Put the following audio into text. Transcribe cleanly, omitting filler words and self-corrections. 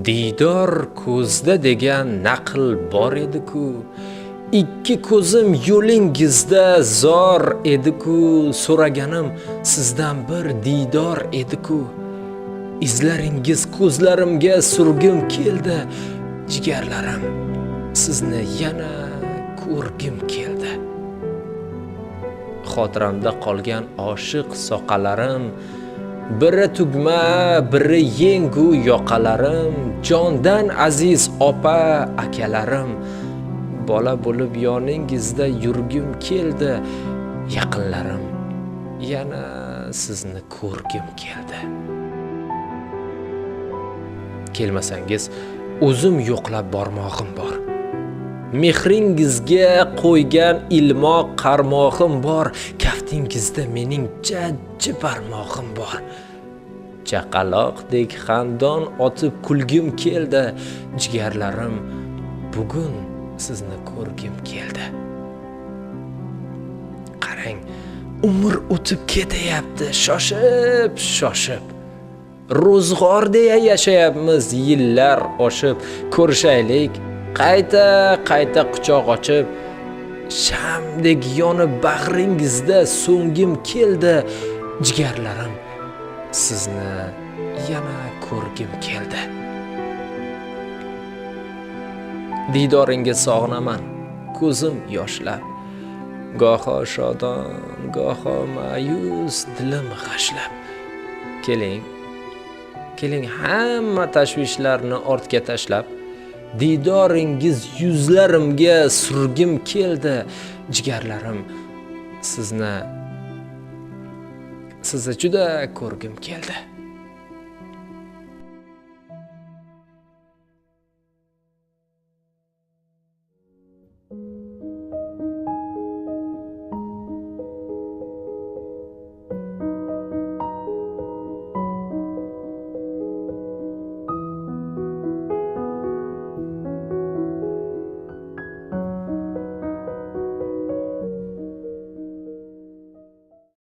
Diydor ko'zda degan naql bor edi-ku, ikki ko'zim yo'lingizda zor edi-ku, so'raganim sizdan bir diydor edi-ku. Izlaringiz ko'zlarimga surgim keldi, jigarlarim sizni yana ko'rgim keldi. Xotiramda qolgan oshiq soqalarim, biri tugma, biri yengu yoqalarim, jondan aziz opa akalarim, bola bo'lib yoningizda yurgim keldi, yaqinlarim yana sizni ko'rgim keldi. Kelmasangiz o'zim yo'qlab bormog'im bor. Mehringizga qo'ygan ilmoq qarmog'im bor, kaftingizda mening jajji barmog'im bor. Chaqaloqdek xandon otib kulgim keldi, jigarlarim bugun sizni ko'rgim keldi. Qarang, umr o'tib ketayapti, shoshib. Ro'zg'or deya yashayapmiz yillar oshib, ko'rishaylik qayta quchoq ochib, shamdek yonib bag'ringizda so'ngim keldi, jigarlarim sizni yana ko'rgim keldi. Diydoringiz sog'inaman, ko'zim yoshlab, goho shodon, goho ma'yus, dilim g'ashlab. Keling hamma tashvishlarni ortga tashlab, diydoringiz yuzlarimga surgim keldi, jigarlarim sizni juda ko'rgim keldi.